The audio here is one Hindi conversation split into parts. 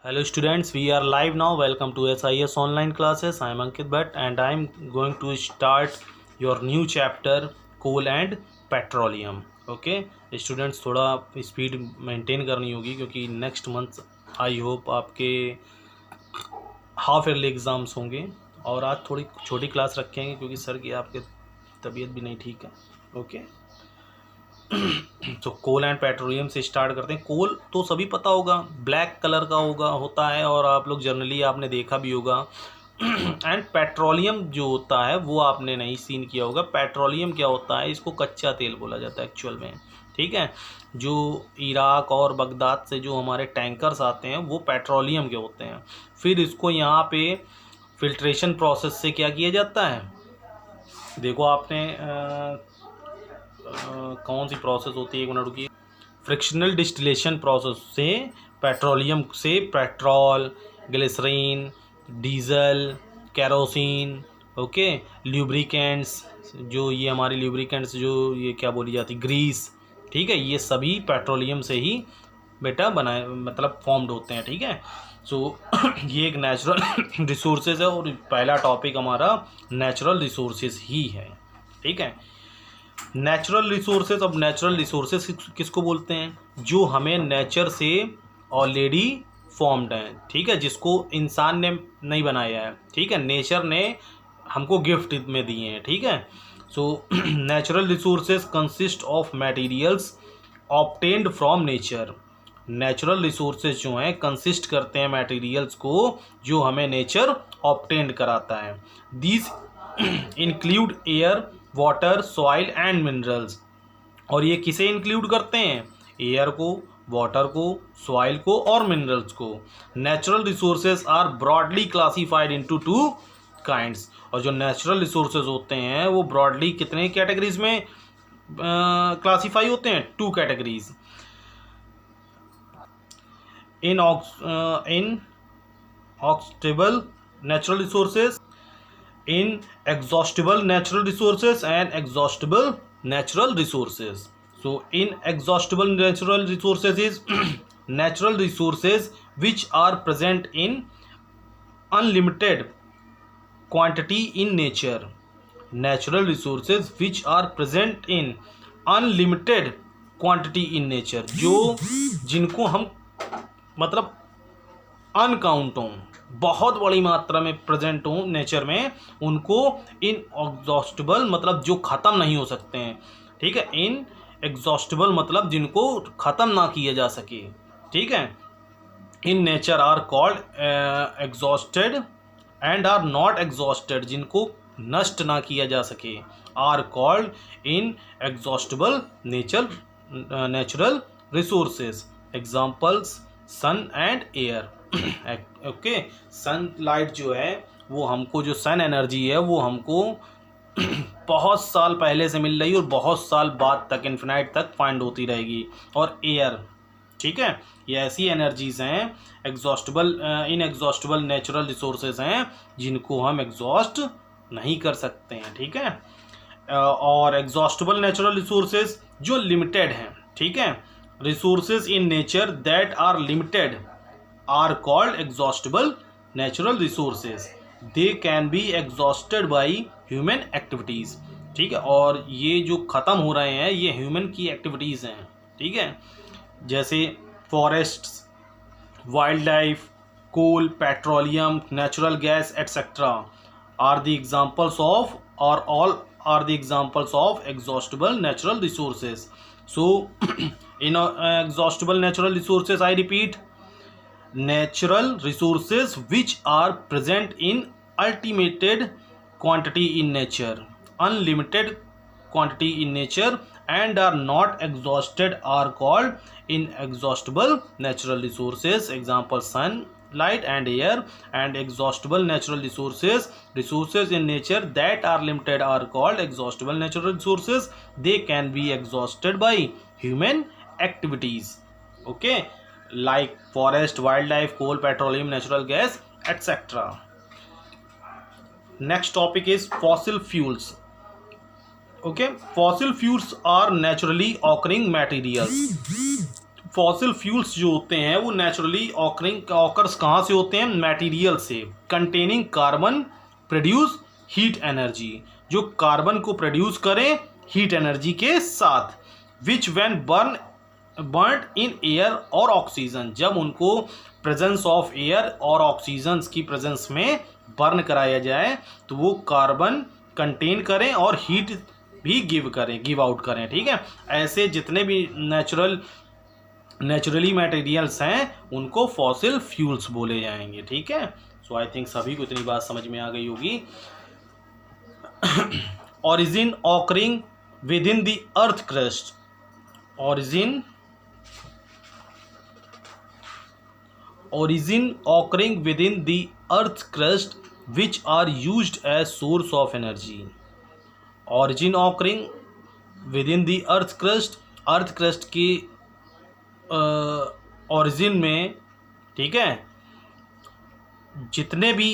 Hello students, we are live now. Welcome to SIS online classes. I am Ankit Bhatt and I am going to start your new chapter coal and petroleum. Okay students, थोड़ा स्पीड मेंटेन करनी होगी क्योंकि नेक्स्ट मंथ आई होप आपके हाफ ईयरली एग्ज़ाम्स होंगे और आज थोड़ी छोटी क्लास रखेंगे क्योंकि सर की आपके तबीयत भी नहीं ठीक है. ओके तो कोल एंड पेट्रोलियम से स्टार्ट करते हैं. कोल तो सभी पता होगा, ब्लैक कलर का होता है और आप लोग जनरली आपने देखा भी होगा. एंड पेट्रोलियम जो होता है वो आपने नहीं सीन किया होगा. पेट्रोलियम क्या होता है, इसको कच्चा तेल बोला जाता है एक्चुअल में. ठीक है, जो इराक और बगदाद से जो हमारे टैंकर्स आते हैं वो पेट्रोलियम के होते हैं. फिर इसको यहाँ पे फिल्ट्रेशन प्रोसेस से क्या किया जाता है, देखो आपने कौन सी प्रोसेस होती है, एक मिनट रुकिए. फ्रिक्शनल डिस्टिलेशन प्रोसेस से पेट्रोलियम से petrol, glycerine, diesel, kerosene, okay, lubricants, जो ये हमारी ल्यूब्रिकेंट्स जो ये क्या बोली जाती, ग्रीस, ठीक है, ये सभी पेट्रोलियम से ही बेटा बनाए मतलब फॉर्म्ड होते हैं. ठीक है, सो ये एक नेचुरल रिसोर्सेज है और पहला टॉपिक हमारा नेचुरल रिसोर्सेज ही है. ठीक है, नेचुरल रिसोर्सेज. अब नेचुरल रिसोर्सेज किसको बोलते हैं, जो हमें नेचर से ऑलरेडी फॉर्म्ड हैं. ठीक है, जिसको इंसान ने नहीं बनाया है. ठीक है, नेचर ने हमको गिफ्ट में दिए हैं. ठीक है, so natural resources consist of materials obtained from nature. Natural resources जो हैं कंसिस्ट करते हैं मटेरियल्स को जो हमें नेचर ऑब्टेन्ड कराता है. These include air, water, soil and minerals. और ये किसे इंक्लूड करते हैं, एयर को, वाटर को, सॉइल को और मिनरल्स को. Natural resources are broadly classified into two kinds. और जो नेचुरल रिसोर्सेज होते हैं वो ब्रॉडली कितने कैटेगरीज में क्लासीफाई होते हैं, two categories. Inexhaustible natural resources, inexhaustible natural resources and exhaustible natural resources. So inexhaustible natural resources is natural resources which are present in unlimited quantity in nature. Natural resources which are present in unlimited quantity in nature, जो जिनको हम मतलब अनकाउंट हों, बहुत बड़ी मात्रा में प्रेजेंट हों नेचर में, उनको इन एग्जॉस्टिबल मतलब जो ख़त्म नहीं हो सकते हैं. ठीक है, इन एग्जॉस्टिबल मतलब जिनको ख़त्म ना किया जा सके. ठीक है, in nature are called exhausted and are not exhausted, जिनको नष्ट ना किया जा सके, are called inexhaustible natural resources. Examples sun and air. Okay, sunlight जो है वो हमको, जो सन एनर्जी है वो हमको बहुत साल पहले से मिल रही है और बहुत साल बाद तक इन्फिनाइट तक फाइंड होती रहेगी. और एयर, ठीक है, ये ऐसी एनर्जीज हैं एग्जॉस्टेबल, इनएग्जॉस्टेबल नेचुरल रिसोर्सेज हैं जिनको हम एग्जॉस्ट नहीं कर सकते हैं. ठीक है, और एग्जॉस्टेबल नेचुरल रिसोर्सेज जो लिमिटेड हैं. ठीक है, resources in nature that are limited are called exhaustible natural resources. They can be exhausted by human activities. ठीक है, और ये जो ख़त्म हो रहे हैं ये ह्यूमन की एक्टिविटीज़ हैं. ठीक है, जैसे forests, wildlife, coal, petroleum, natural gas etcetera are the examples of, और all are the examples of exhaustible natural resources. So in exhaustible natural resources, I repeat, natural resources which are present in ultimated quantity in nature, unlimited quantity in nature and are not exhausted are called inexhaustible natural resources. Example, sun, light and air. And exhaustible natural resources, resources in nature that are limited are called exhaustible natural resources. They can be exhausted by human activities. Okay, like forest, wildlife, coal, petroleum, natural gas, etc. Next topic is fossil fuels. Okay, fossil fuels are naturally occurring materials. Fossil fuels जो होते हैं वो नेचुरली ऑकर्स कहाँ से होते हैं? मटेरियल से containing carbon produce heat energy, जो कार्बन को प्रोड्यूस करें हीट एनर्जी के साथ, विच व्हेन बर्न इन एयर और ऑक्सीजन, जब उनको प्रेजेंस ऑफ एयर और ऑक्सीजन की प्रेजेंस में बर्न कराया जाए तो वो कार्बन कंटेन करें और हीट भी गिव आउट करें। ठीक है, ऐसे जितने भी नेचुरली मटेरियल्स हैं उनको फॉसिल फ्यूल्स बोले जाएंगे। ठीक है, सो आई थिंक सभी को इतनी बात समझ में आ गई होगी। Origin occurring with in the earth crust, origin occurring within the earth crust which are used as source of energy। origin occurring within the earth crust की origin में, ठीक है, जितने भी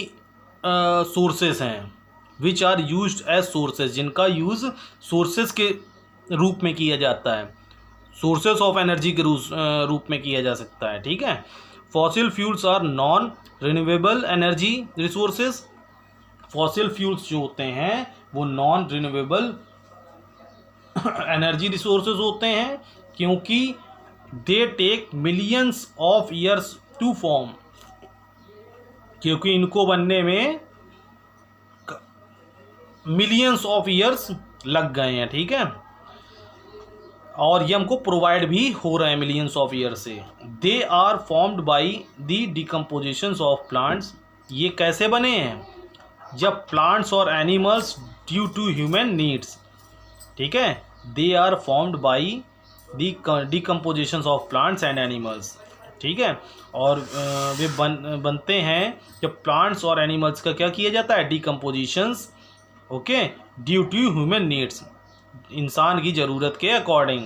सोर्सेस हैं which are used as sources, जिनका यूज सोर्सेस के रूप में किया जाता है, सोर्सेस ऑफ एनर्जी के रूप में किया जा सकता है। ठीक है, fossil fuels are non renewable energy resources. Fossil fuels जो होते हैं वो नॉन रिन्यूएबल एनर्जी रिसोर्सेज होते हैं क्योंकि they take millions of years to form, क्योंकि इनको बनने में मिलियंस ऑफ ईयर्स लग गए हैं। ठीक है, और ये हमको प्रोवाइड भी हो रहे हैं मिलियंस ऑफ ईयर से। They are formed by the decomposition of plants. ये कैसे बने हैं? जब प्लांट्स और animals due to human needs, ठीक है, they are formed by the decomposition of plants and animals. ठीक है, और वे बनते हैं जब प्लांट्स और एनिमल्स का क्या किया जाता है? Decompositions, okay, due to human needs, इंसान की ज़रूरत के according.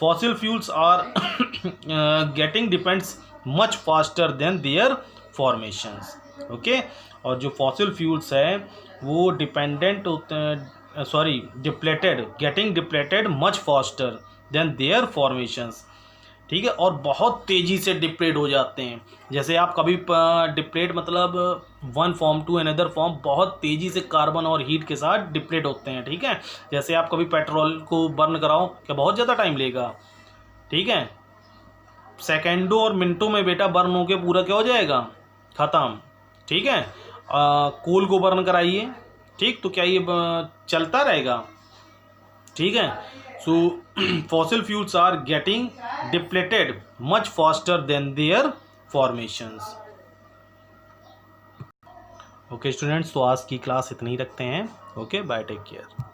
Fossil fuels are getting depends much faster than their formations. Okay, और जो फॉसिल फ्यूल्स है वो डिपेंडेंट होते हैं, getting depleted much faster than their formations. ठीक है, और बहुत तेज़ी से डिप्लेट हो जाते हैं। जैसे आप कभी डिप्लेट मतलब one form to another form, बहुत तेज़ी से कार्बन और हीट के साथ डिप्लेट होते हैं। ठीक है, जैसे आप कभी पेट्रोल को बर्न कराओ, क्या बहुत ज़्यादा टाइम लेगा? ठीक है, सेकेंडों और मिनटों में बेटा बर्न होके पूरा क्या हो जाएगा? ख़त्म। ठीक है, कोल को बर्न कराइए, ठीक, तो क्या ये चलता रहेगा? ठीक है, so fossil fuels are getting depleted much faster than their formations। Okay students, तो आज की क्लास इतनी ही रखते हैं। Okay, bye, take care.